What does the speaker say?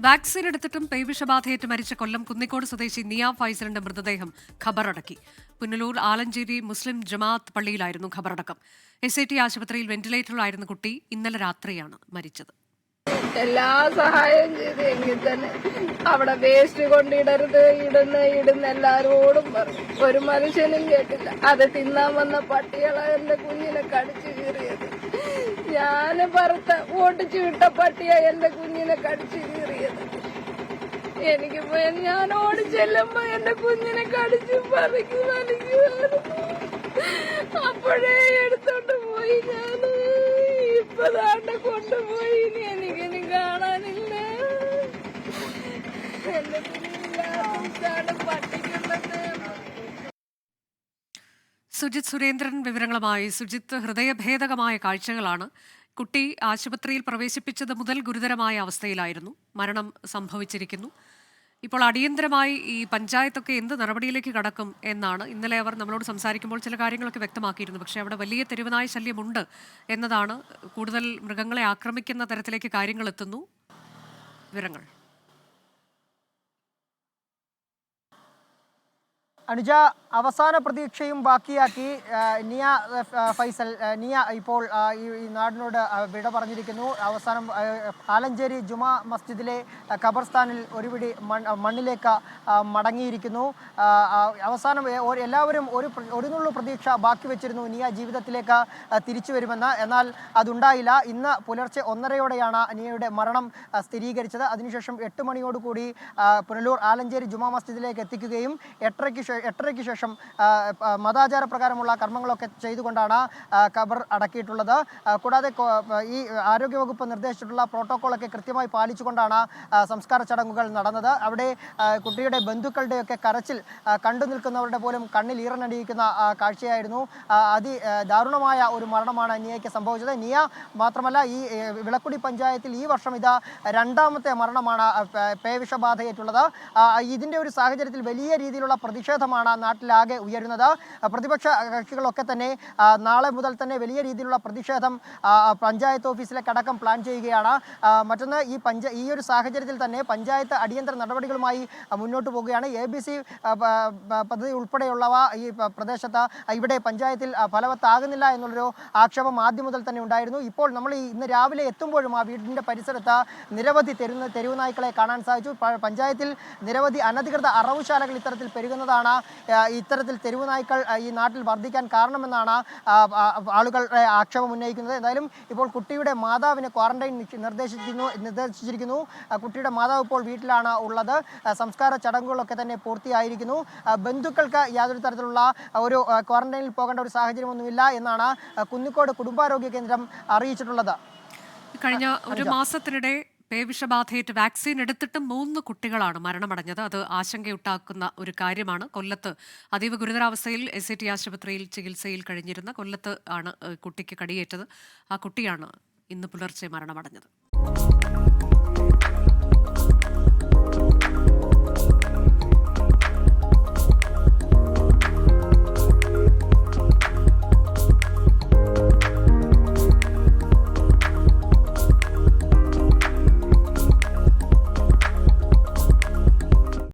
Vaccine എടുത്തിട്ടും പേവിഷബാധയേറ്റ് മരിച്ച കൊല്ലം കുന്നിക്കോട് സ്വദേശി നിയ ഫൈസലിന്റെ മൃതദേഹം ഖബറടക്കി. പുനലൂർ ആലഞ്ചേരി മുസ്ലിം ജമാഅത്ത് പള്ളിയിലായിരുന്നു ഖബറടക്കം. SIT ആശുപത്രിയിൽ വെന്റിലേറ്ററിലായിരുന്ന കുട്ടി ഇന്നലെ രാത്രിയാണ് മരിച്ചത്. എല്ലാ സഹായവും ചെയ്തെങ്കിൽ തന്നെ അവിടെ വേസ്റ്റ് കൊണ്ടിടരുത്, ഇടുന്ന എല്ലാരോടും പറഞ്ഞു. ഒരു മനുഷ്യനും കേട്ടില്ല. അത് തിന്നാൻ വന്ന പട്ടികളെ എന്റെ കുഞ്ഞിനെ കടിച്ചു കീറിയത്. ഞാന് ഓട്ടിച്ചു വിട്ട പട്ടിയ എന്റെ കുഞ്ഞിനെ കടിച്ചു കീറിയത്. എനിക്ക് ഞാൻ ഓടിച്ചെല്ലുമ്പോ എന്റെ കുഞ്ഞിനെ കടിച്ചു വലിക്കുമായിരുന്നു. അപ്പോഴേ എടുത്തോണ്ട് പോയി. ഞാന് ഇപ്പതാണ്ട് കൊണ്ടുപോയി. എനിക്കിനി കാണാനില്ല. എന്റെ കുഞ്ഞില്ലാതെ പട്ടിക്കുള്ളത്. സുജിത് സുരേന്ദ്രൻ വിവരങ്ങളുമായി. സുജിത്ത്, ഹൃദയഭേദകമായ കാഴ്ചകളാണ്. കുട്ടി ആശുപത്രിയിൽ പ്രവേശിപ്പിച്ചത് മുതൽ ഗുരുതരമായ അവസ്ഥയിലായിരുന്നു. മരണം സംഭവിച്ചിരിക്കുന്നു. ഇപ്പോൾ അടിയന്തരമായി ഈ പഞ്ചായത്തൊക്കെ എന്ത് നടപടിയിലേക്ക് കടക്കും എന്നാണ് ഇന്നലെ അവർ നമ്മളോട് സംസാരിക്കുമ്പോൾ ചില കാര്യങ്ങളൊക്കെ വ്യക്തമാക്കിയിരുന്നു. പക്ഷേ അവിടെ വലിയ തെരുവുനായ ശല്യമുണ്ട് എന്നതാണ്. കൂടുതൽ മൃഗങ്ങളെ ആക്രമിക്കുന്ന തരത്തിലേക്ക് കാര്യങ്ങൾ എത്തുന്നു. വിവരങ്ങൾ അനുജ, അവസാന പ്രതീക്ഷയും ബാക്കിയാക്കി നിയ ഫൈസൽ ഇപ്പോൾ ഈ നാടിനോട് വിട പറഞ്ഞിരിക്കുന്നു. അവസാനം ആലഞ്ചേരി ജുമാ മസ്ജിദിലെ ഖബർസ്ഥാനിൽ ഒരുപിടി മണ്ണിലേക്ക് മടങ്ങിയിരിക്കുന്നു. അവസാനം എല്ലാവരും ഒരു നുള്ളു പ്രതീക്ഷ ബാക്കി വെച്ചിരുന്നു നിയ ജീവിതത്തിലേക്ക് തിരിച്ചു വരുമെന്ന്. എന്നാൽ അതുണ്ടായില്ല. ഇന്ന് പുലർച്ചെ 1:30-യോടെയാണ് നിയയുടെ മരണം സ്ഥിരീകരിച്ചത്. അതിനുശേഷം 8 മണിയോടുകൂടി പുനലൂർ ആലഞ്ചേരി ജുമാ മസ്ജിദിലേക്ക് എത്തിക്കുകയും 8:30-ക്ക് ശേഷം മതാചാര പ്രകാരമുള്ള കർമ്മങ്ങളൊക്കെ ചെയ്തുകൊണ്ടാണ് ഖബർ അടക്കിയിട്ടുള്ളത്. കൂടാതെ ഈ ആരോഗ്യവകുപ്പ് നിർദ്ദേശിച്ചിട്ടുള്ള പ്രോട്ടോക്കോളൊക്കെ കൃത്യമായി പാലിച്ചുകൊണ്ടാണ് സംസ്കാര ചടങ്ങുകൾ നടന്നത്. അവിടെ കുട്ടിയുടെ ബന്ധുക്കളുടെയൊക്കെ കരച്ചിൽ കണ്ടു നിൽക്കുന്നവരുടെ പോലും കണ്ണിൽ ഈറനടിയിക്കുന്ന കാഴ്ചയായിരുന്നു. ദാരുണമായ ഒരു മരണമാണ് നിയയ്ക്ക് സംഭവിച്ചത്. നിയ മാത്രമല്ല, ഈ വിളക്കുടി പഞ്ചായത്തിൽ ഈ വർഷം ഇത് 2ാമത്തെ മരണമാണ് പേവിഷബാധയേറ്റുള്ളത്. ഇതിൻ്റെ ഒരു സാഹചര്യത്തിൽ വലിയ രീതിയിലുള്ള പ്രതിഷേധമാണ് നാട്ടിലാകെ ഉയരുന്നത്. പ്രതിപക്ഷ കക്ഷികളൊക്കെ തന്നെ നാളെ മുതൽ തന്നെ വലിയ രീതിയിലുള്ള പ്രതിഷേധം പഞ്ചായത്ത് ഓഫീസിലേക്ക് അടക്കം പ്ലാൻ ചെയ്യുകയാണ്. മറ്റൊന്ന്, ഈ ഒരു സാഹചര്യത്തിൽ തന്നെ പഞ്ചായത്ത് അടിയന്തര നടപടികളുമായി മുന്നോട്ട് പോവുകയാണ്. ABC പദ്ധതി ഉൾപ്പെടെയുള്ളവ ഈ പ്രദേശത്ത് ഇവിടെ പഞ്ചായത്തിൽ ഫലവത്താകുന്നില്ല എന്നുള്ളൊരു ആക്ഷേപം ആദ്യം മുതൽ തന്നെ ഉണ്ടായിരുന്നു. ഇപ്പോൾ നമ്മൾ ഇന്ന് രാവിലെ എത്തുമ്പോഴും ആ വീടിൻ്റെ പരിസരത്ത് നിരവധി തെരുവ് നായ്ക്കളെ കാണാൻ സാധിച്ചു. പഞ്ചായത്തിൽ നിരവധി അനധികൃത അറവുശാലകൾ ഇത്തരത്തിൽ പെരുകുന്നതാണ് ഇത്തരത്തിൽ തെരുവ് നായ്ക്കൾ ഈ നാട്ടിൽ വർദ്ധിക്കാൻ കാരണമെന്നാണ് ആളുകൾ ആക്ഷേപം ഉന്നയിക്കുന്നത്. എന്തായാലും ഇപ്പോൾ കുട്ടിയുടെ മാതാവിനെ ക്വാറന്റൈൻ നിർദ്ദേശിച്ചിരിക്കുന്നു. കുട്ടിയുടെ മാതാവ് ഇപ്പോൾ വീട്ടിലാണ് ഉള്ളത്. സംസ്കാര ചടങ്ങുകളൊക്കെ തന്നെ പൂർത്തിയായിരിക്കുന്നു. ബന്ധുക്കൾക്ക് യാതൊരു തരത്തിലുള്ള ഒരു ക്വാറന്റൈനിൽ പോകേണ്ട ഒരു സാഹചര്യമൊന്നുമില്ല എന്നാണ് കുന്നിക്കോട് കുടുംബാരോഗ്യ കേന്ദ്രം അറിയിച്ചിട്ടുള്ളത്. കഴിഞ്ഞ ഒരു മാസത്തിനിടെ പേവിഷബാധയേറ്റ് വാക്സിൻ എടുത്തിട്ടും 3 കുട്ടികളാണ് മരണമടഞ്ഞത്. അത് ആശങ്കയുണ്ടാക്കുന്ന ഒരു കാര്യമാണ്. കൊല്ലത്ത് അതീവ ഗുരുതരാവസ്ഥയിൽ SIT ആശുപത്രിയിൽ ചികിത്സയിൽ കഴിഞ്ഞിരുന്ന കൊല്ലത്ത് ആണ് കുട്ടിക്ക് കടിയേറ്റത്. ആ കുട്ടിയാണ് ഇന്ന് പുലർച്ചെ മരണമടഞ്ഞത്.